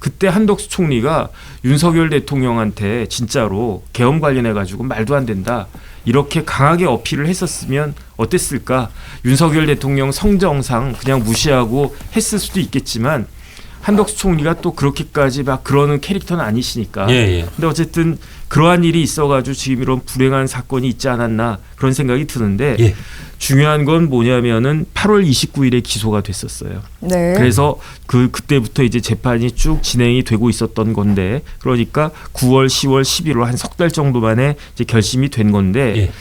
그때 한덕수 총리가 윤석열 대통령한테 진짜로 계엄 관련해 가지고 말도 안 된다 이렇게 강하게 어필을 했었으면 어땠을까? 윤석열 대통령 성정상 그냥 무시하고 했을 수도 있겠지만 한덕수 총리가 또 그렇게까지 막 그러는 캐릭터는 아니시니까. 근데 어쨌든 그러한 일이 있어가지고 지금 이런 불행한 사건이 있지 않았나 그런 생각이 드는데 중요한 건 뭐냐면은 8월 29일에 기소가 됐었어요. 네. 그래서 그때부터 이제 재판이 쭉 진행이 되고 있었던 건데 그러니까 9월, 10월, 11월 한 석 달 정도 만에 이제 결심이 된 건데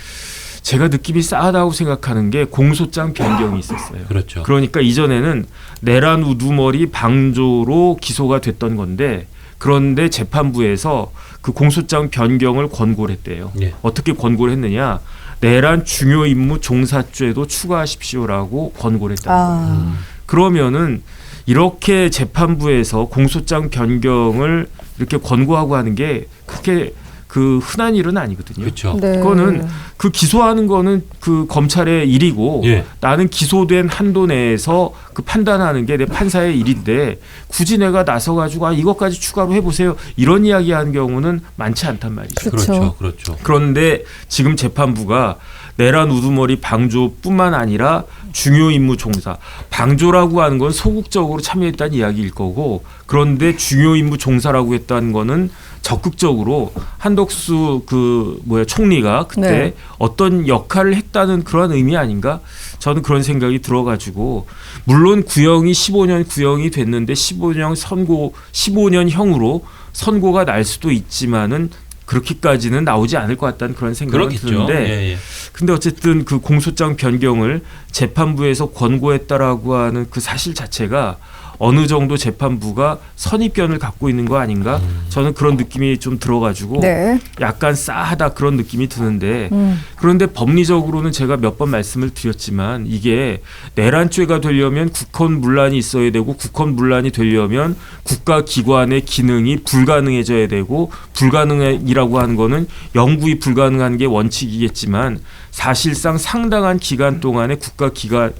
제가 느낌이 싸하다고 생각하는 게 공소장 변경이 있었어요. 그렇죠. 그러니까 이전에는 내란 우두머리 방조로 기소가 됐던 건데 그런데 재판부에서 그 공소장 변경을 권고를 했대요. 어떻게 권고를 했느냐. 내란 중요 임무 종사죄도 추가하십시오라고 권고를 했다는 거예요. 그러면은 이렇게 재판부에서 공소장 변경을 이렇게 권고하고 하는 게 그렇게 그 흔한 일은 아니거든요. 그렇죠. 네. 그거는 그 기소하는 거는 그 검찰의 일이고 나는 기소된 한도 내에서 그 판단하는 게 내 판사의 일인데 굳이 내가 나서 가지고 아 이것까지 추가로 해보세요 이런 이야기하는 경우는 많지 않단 말이죠. 그렇죠. 그런데 지금 재판부가 내란 우두머리 방조뿐만 아니라 중요 임무 종사 방조라고 하는 건 소극적으로 참여했다는 이야기일 거고 그런데 중요 임무 종사라고 했다는 거는 적극적으로 한덕수 총리가 그때 어떤 역할을 했다는 그런 의미 아닌가? 저는 그런 생각이 들어가지고 물론 구형이 15년 구형이 됐는데 15년형으로 선고가 날 수도 있지만은 그렇게까지는 나오지 않을 것 같다는 그런 생각이 드는데 근데 어쨌든 그 공소장 변경을 재판부에서 권고했다라고 하는 그 사실 자체가 어느 정도 재판부가 선입견을 갖고 있는 거 아닌가? 저는 그런 느낌이 좀 들어가지고 약간 싸하다 그런 느낌이 드는데 그런데 법리적으로는 제가 몇 번 말씀을 드렸지만 이게 내란죄가 되려면 국헌 문란이 있어야 되고 국헌 문란이 되려면 국가기관의 기능이 불가능해져야 되고 불가능이라고 하는 거는 영구히 불가능한 게 원칙이겠지만 사실상 상당한 기간 동안에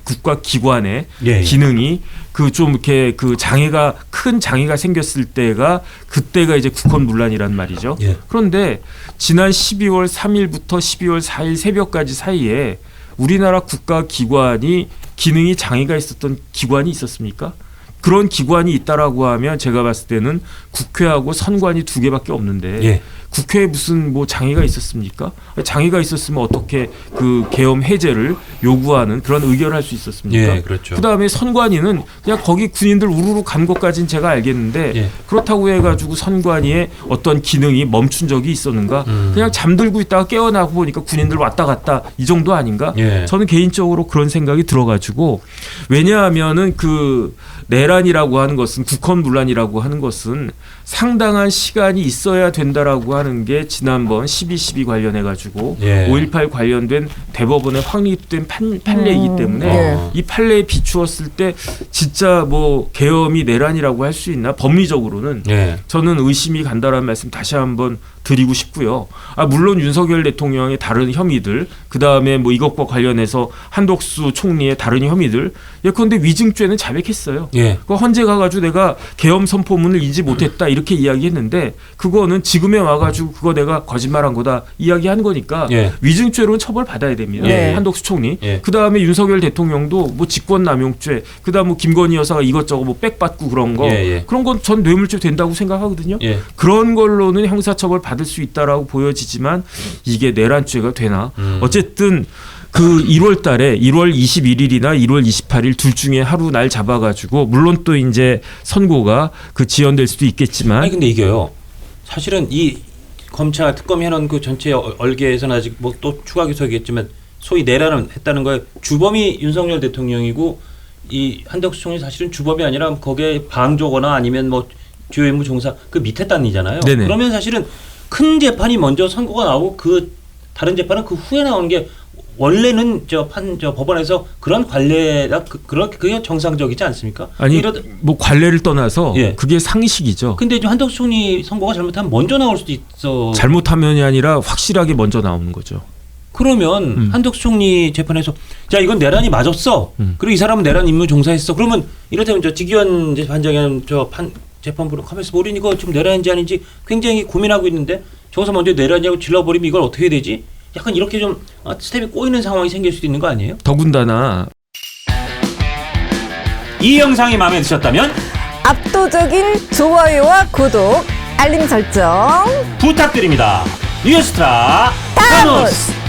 국가기관의 기능이 그 좀 이렇게 그 장애가 큰 장애가 생겼을 때가 그때가 이제 국헌문란이란 말이죠. 그런데 지난 12월 3일부터 12월 4일 새벽까지 사이에 우리나라 국가기관이 기능이 장애가 있었던 기관이 있었습니까? 그런 기관이 있다라고 하면 제가 봤을 때는 국회하고 선관위 2개밖에 없는데 국회에 무슨 뭐 장애가 있었습니까? 장애가 있었으면 어떻게 그 계엄 해제를 요구하는 그런 의결을 할 수 있었습니까? 그다음에 선관위는 그냥 거기 군인들 우르르 간 것까지는 제가 알겠는데 그렇다고 해가지고 선관위의 어떤 기능이 멈춘 적이 있었는가? 그냥 잠들고 있다가 깨어나고 보니까 군인들 왔다 갔다 이 정도 아닌가? 저는 개인적으로 그런 생각이 들어가지고 왜냐하면은 그 내란이라고 하는 것은 국헌문란이라고 하는 것은 상당한 시간이 있어야 된다라고 하는 게 지난번 12.12 관련해 가지고 5.18 관련된 대법원에 확립된 판례이기 때문에 이 판례에 비추었을 때 진짜 뭐 계엄이 내란이라고 할 수 있나 법리적으로는 저는 의심이 간다라는 말씀 다시 한번 드리고 싶고요. 물론 윤석열 대통령의 다른 혐의들 그다음에 뭐 이것과 관련해서 한덕수 총리의 다른 혐의들 그런데 위증죄는 자백했어요. 그 헌재 가가지고 내가 계엄 선포문을 인지 못했다 이렇게 이야기했는데 그거는 지금에 와가지고 그거 내가 거짓말한 거다 이야기한 거니까 위증죄로는 처벌받아야 됩니다. 한덕수 총리. 그다음에 윤석열 대통령도 뭐 직권남용죄 그다음 뭐 김건희 여사가 이것저것 뭐 빽받고 그런 거 그런 건 전 뇌물죄 된다고 생각하거든요. 그런 걸로는 형사처벌 받을 수 있다라고 보여지지만 이게 내란죄가 되나? 어쨌든 그 1월 달에 1월 21일이나 1월 28일 둘 중에 하루 날 잡아가지고 물론 또 이제 선고가 그 지연될 수도 있겠지만 근데 이게요. 사실은 이 검찰 특검이 해놓은 그 전체 얼개에서는 아직 뭐 또 추가 기소겠지만 소위 내란을 했다는 거에 주범이 윤석열 대통령이고 이 한덕수 총리 사실은 주범이 아니라 거기에 방조거나 아니면 뭐 주요 임무 종사 그 밑에 단이잖아요. 그러면 사실은 큰 재판이 먼저 선고가 나오고 그 다른 재판은 그 후에 나오는 게 원래는 저 법원에서 그런 관례가 그게 정상적이지 않습니까? 아니 뭐 관례를 떠나서 그게 상식이죠. 근데 한덕수 총리 선고가 잘못하면 먼저 나올 수도 있어. 잘못하면이 아니라 확실하게 먼저 나오는 거죠. 그러면 한덕수 총리 재판에서 자 이건 내란이 맞았어. 그리고 이 사람은 내란 임무 종사했어. 그러면 이렇다면 저 직위원 재판장은 재판부는 가만있어 보린 이거 지금 내라야 하는지 아닌지 굉장히 고민하고 있는데 저기서 먼저 내라냐고 질러버리면 이걸 어떻게 해야 되지? 약간 이렇게 좀 스텝이 꼬이는 상황이 생길 수도 있는 거 아니에요? 더군다나 이 영상이 마음에 드셨다면 압도적인 좋아요와 구독, 알림 설정 부탁드립니다. 뉴스트라 타노스!